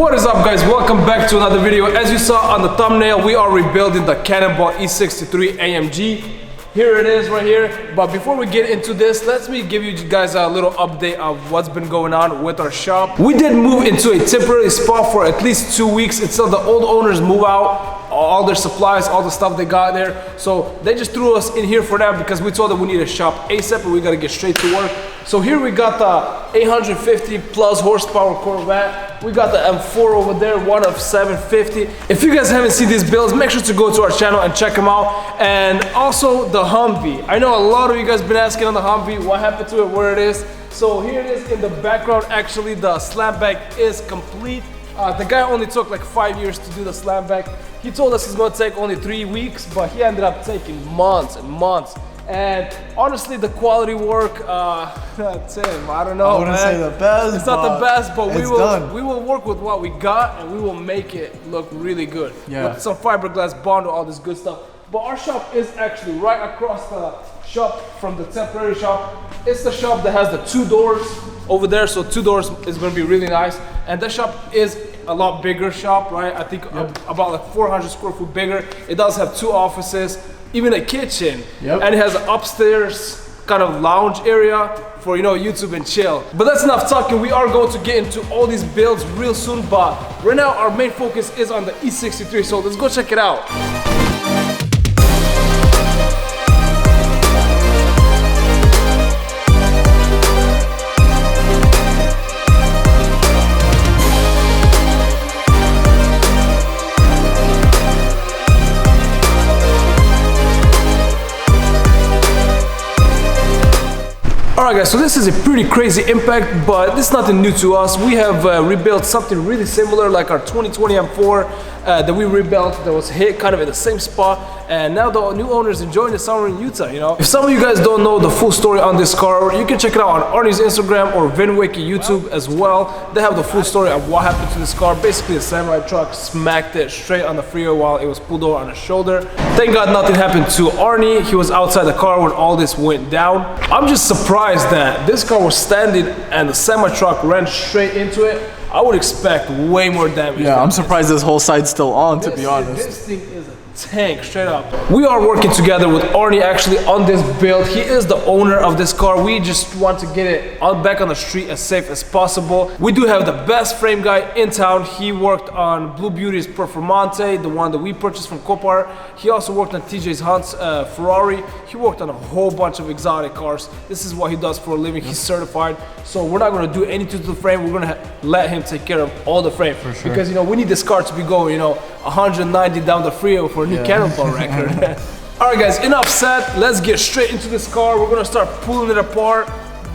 What is up, guys? Welcome back to another video. As you saw on the thumbnail, we are rebuilding the Cannonball E63 AMG. Here it is right here. But before we get into this, let me give you guys a little update of what's been going on with our shop. We did move into a temporary spot for at least 2 weeks until the old owners move out all their supplies, all the stuff they got there. So they just threw us in here for now because we told them we need a shop ASAP and we gotta get straight to work. So here we got the 850 plus horsepower Corvette. We got the M4 over there, one of 750. If you guys haven't seen these builds, make sure to go to our channel and check them out. And also the Humvee. I know a lot of you guys been asking on the Humvee what happened to it, where it is. So here it is in the background. Actually, the slam bag is complete. The guy only took like 5 years to do the slam bag. He told us it's gonna take only 3 weeks, but he ended up taking months and months. And honestly, the quality work, Tim, I don't know. I wouldn't say the best. It's not the best, but done. we will work with what we got, and we will make it look really good. Yeah. With some fiberglass bond, all this good stuff. But our shop is actually right across the shop from the temporary shop. It's the shop that has the 2 doors over there, so 2 doors is going to be really nice. And that shop is a lot bigger shop, right? I think about like 400 square foot bigger. It does have 2 offices, even a kitchen, and it has an upstairs kind of lounge area for, you know, YouTube and chill. But that's enough talking. We are going to get into all these builds real soon, but right now our main focus is on the E63, so let's go check it out. Alright guys, so this is a pretty crazy impact, but this is nothing new to us. We have rebuilt something really similar, like our 2020 M4 that we rebuilt, that was hit kind of in the same spot, and now the new owner is enjoying the summer in Utah, you know. If some of you guys don't know the full story on this car, you can check it out on Arnie's Instagram or VinWiki YouTube as well. They have the full story of what happened to this car. Basically, a semi truck smacked it straight on the freeway while it was pulled over on his shoulder. Thank God nothing happened to Arnie. He was outside the car when all this went down. I'm just surprised that this car was standing and the semi truck ran straight into it. I would expect way more damage. Yeah, I'm surprised this whole side's still on, to be honest. This thing is a tank, straight up. We are working together with Arnie actually on this build. He is the owner of this car. We just want to get it back on the street as safe as possible. We do have the best frame guy in town. He worked on Blue Beauty's Performante, the one that we purchased from Copart. He also worked on TJ Hunt's Ferrari. He worked on a whole bunch of exotic cars. This is what he does for a living. He's certified. So we're not gonna do anything to the frame. We're gonna let him take care of all the frame. For sure. Because, you know, we need this car to be going, you know, 190 down the freeway for a new Cannonball record. Alright guys, enough said. Let's get straight into this car. We're gonna start pulling it apart.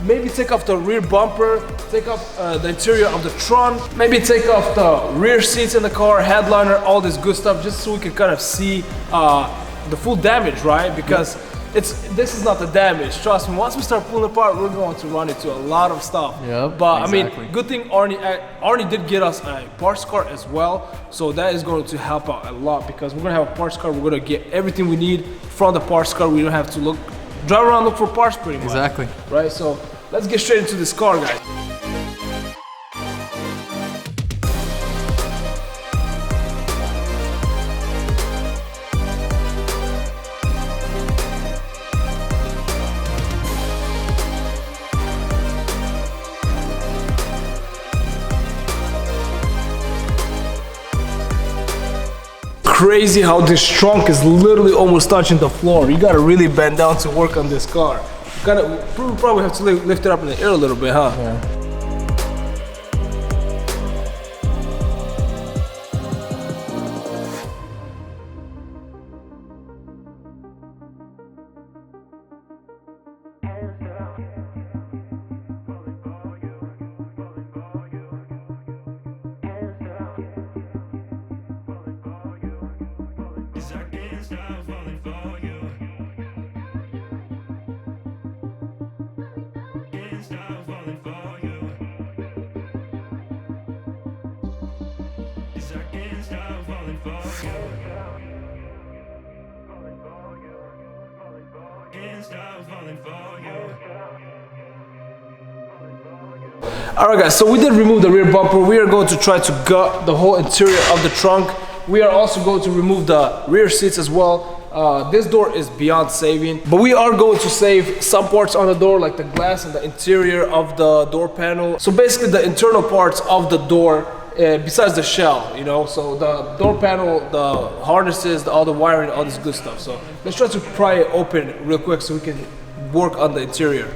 Maybe take off the rear bumper, take off the interior of the trunk, maybe take off the rear seats in the car, headliner, all this good stuff, just so we can kind of see the full damage, right? Because this is not the damage. Trust me, once we start pulling apart, we're going to run into a lot of stuff. But exactly. I mean, good thing Arnie did get us a parts car as well, so that is going to help out a lot because we're gonna have a parts car. We're gonna get everything we need from the parts car. We don't have to drive around, look for parts pretty much. Exactly. Right, so let's get straight into this car, guys. Crazy how this trunk is literally almost touching the floor. You gotta really bend down to work on this car. You probably have to lift it up in the air a little bit, huh? Yeah. Alright guys, so we did remove the rear bumper. We are going to try to gut the whole interior of the trunk. We are also going to remove the rear seats as well. This door is beyond saving, but we are going to save some parts on the door, like the glass and the interior of the door panel. So basically the internal parts of the door, besides the shell, you know, so the door panel, the harnesses, all the wiring, all this good stuff. So let's try to pry it open real quick so we can work on the interior.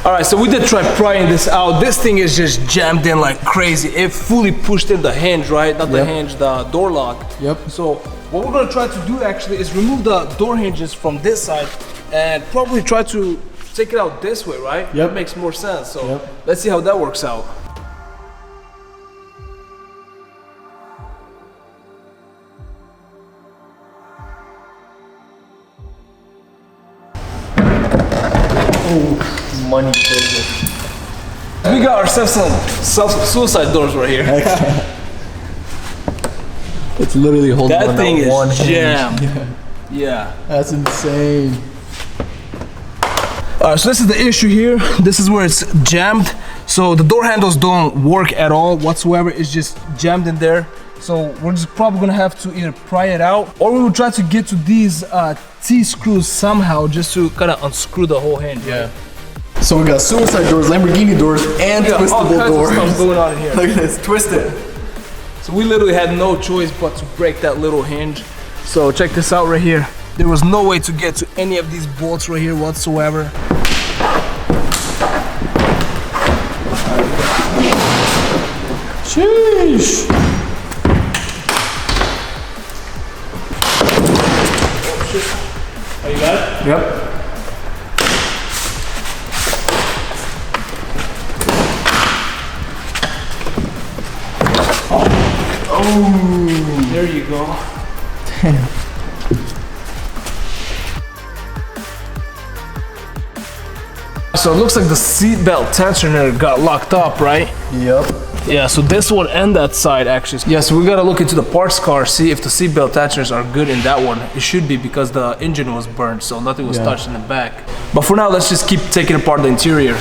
Alright, so we did try prying this out. This thing is just jammed in like crazy. It fully pushed in the hinge, right? Not the hinge, the door lock. Yep. So what we're gonna try to do actually is remove the door hinges from this side and probably try to take it out this way, right? Yep. That makes more sense. So let's see how that works out. Oh. Money business. We got ourselves some self-suicide doors right here. It's literally holding that on thing that one is jammed. Yeah. That's insane. Alright, so this is the issue here. This is where it's jammed. So the door handles don't work at all whatsoever. It's just jammed in there. So we're just probably gonna have to either pry it out, or we will try to get to these T-screws somehow just to kind of unscrew the whole hinge. Yeah. So we got suicide doors, Lamborghini doors, and twistable doors. Of stuff going on in here. Look at this, twisted. So we literally had no choice but to break that little hinge. So check this out right here. There was no way to get to any of these bolts right here whatsoever. Sheesh. Oh shit. Are you got it? Yep. Oh, there you go. Damn. So it looks like the seatbelt tensioner got locked up, right? Yep. Yeah, so this one and that side actually. Yeah, so we gotta look into the parts car, see if the seatbelt tensioners are good in that one. It should be because the engine was burned, so nothing was touched in the back. But for now, let's just keep taking apart the interior.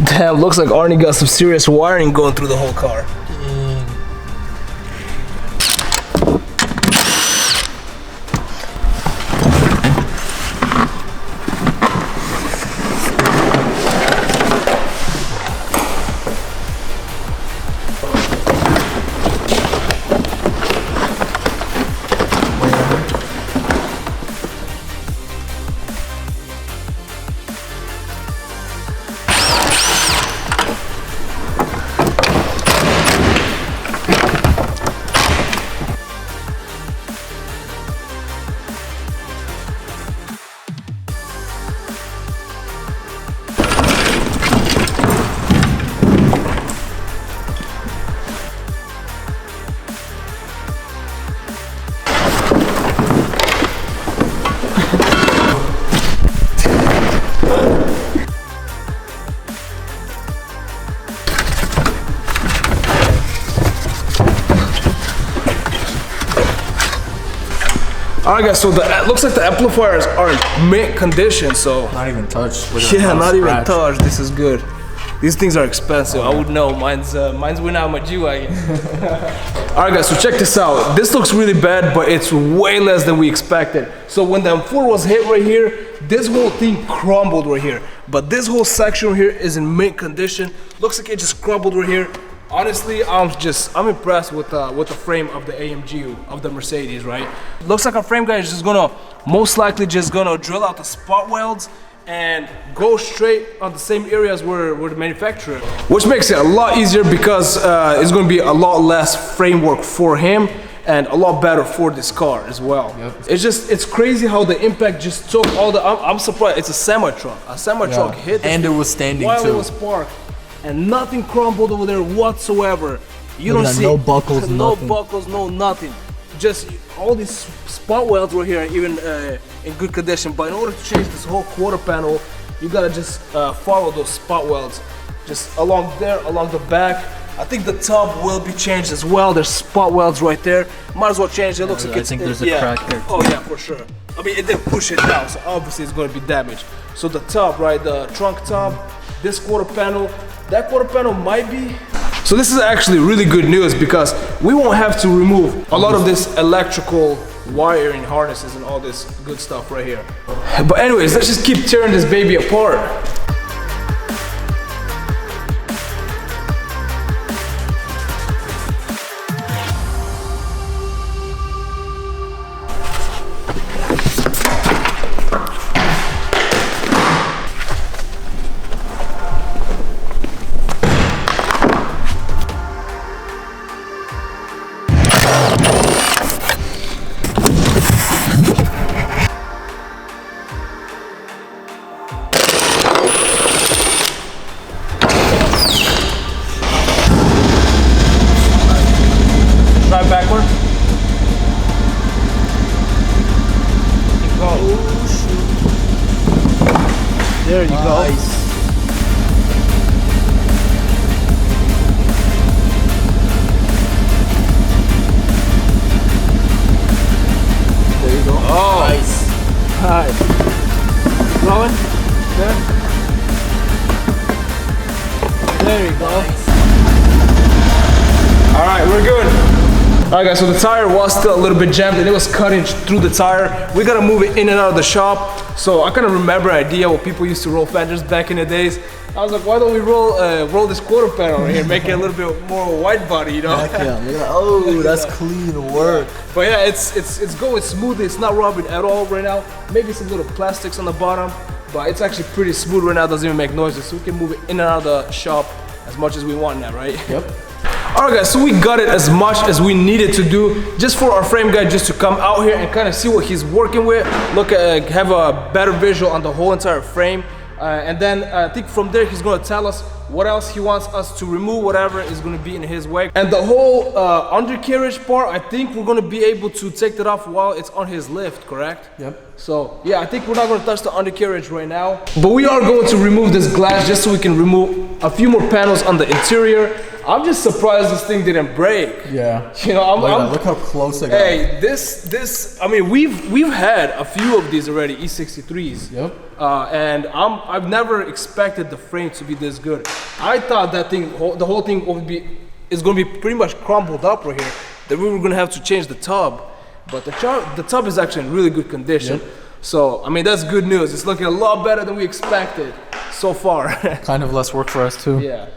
Damn, looks like Arnie got some serious wiring going through the whole car. Alright guys, so it looks like the amplifiers are in mint condition, so... Not even touched. Yeah, not even touched. This is good. These things are expensive. I would know. Mine's went out my G-Wagon. Alright guys, so check this out. This looks really bad, but it's way less than we expected. So when the M4 was hit right here, this whole thing crumbled right here. But this whole section right here is in mint condition. Looks like it just crumbled right here. Honestly, I'm impressed with the frame of the AMG, of the Mercedes, right? Looks like our frame guy is just gonna, most likely just gonna drill out the spot welds and go straight on the same areas where the manufacturer. Which makes it a lot easier because it's gonna be a lot less framework for him. and a lot better for this car as well. It's crazy how the impact just took all the, I'm surprised, it's a semi-truck. A semi-truck hit and it was standing while too. It was parked, and nothing crumbled over there whatsoever. You don't see no buckles, no nothing. buckles, no nothing. Just all these spot welds were here, even in good condition. But in order to change this whole quarter panel, you gotta just follow those spot welds, just along there, along the back. I think the tub will be changed as well. There's spot welds right there. Might as well change it. Looks like I think there's a crack there too. Oh yeah, for sure. I mean, it did push it down, so obviously it's going to be damaged. So the tub, right, the trunk tub, this quarter panel, that quarter panel might be. So this is actually really good news because we won't have to remove a lot of this electrical wiring harnesses and all this good stuff right here. But anyways, let's just keep tearing this baby apart. Backward. Oh, shoot. There you go. There you go. Oh, nice. Alright. Going. There you go. Nice. Alright, we're good. Alright guys, so the tire was still a little bit jammed and it was cutting through the tire. We gotta move it in and out of the shop. So I kind of remember an idea what people used to roll fenders back in the days. I was like, why don't we roll this quarter panel right here, make it a little bit more wide body, you know? Heck yeah, look at that. Oh, that's clean work. But yeah, it's going smoothly. It's not rubbing at all right now. Maybe some little plastics on the bottom, but it's actually pretty smooth right now. Doesn't even make noises, so we can move it in and out of the shop as much as we want now, right? Yep. Alright guys, so we got it as much as we needed to do just for our frame guy just to come out here and kind of see what he's working with. Look at, have a better visual on the whole entire frame. And then I think from there he's going to tell us what else he wants us to remove, whatever is going to be in his way. And the whole undercarriage part, I think we're going to be able to take that off while it's on his lift, correct? Yep. So yeah, I think we're not going to touch the undercarriage right now. But we are going to remove this glass just so we can remove a few more panels on the interior. I'm just surprised this thing didn't break. Yeah. You know, look how close I got. Hey, this. I mean, we've had a few of these already, E63s. Yep. And I've never expected the frame to be this good. I thought that thing, the whole thing is going to be pretty much crumbled up right here. That we were going to have to change the tub, but the tub is actually in really good condition. Yep. So I mean, that's good news. It's looking a lot better than we expected so far. Kind of less work for us too. Yeah.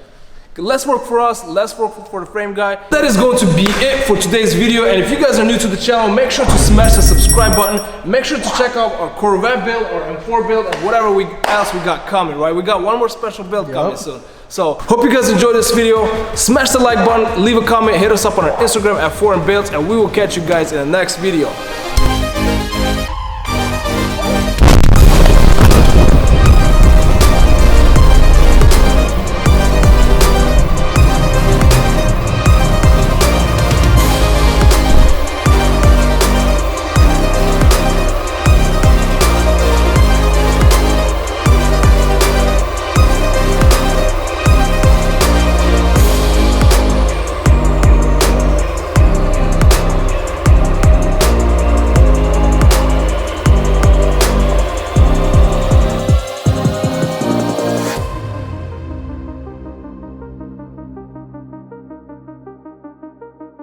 Less work for us, less work for the frame guy. That is going to be it for today's video. And if you guys are new to the channel, make sure to smash the subscribe button. Make sure to check out our Corvette build or M4 build and whatever else we got coming, right? We got one more special build coming soon. So hope you guys enjoyed this video. Smash the like button, leave a comment, hit us up on our Instagram at Foreign Builds, and we will catch you guys in the next video.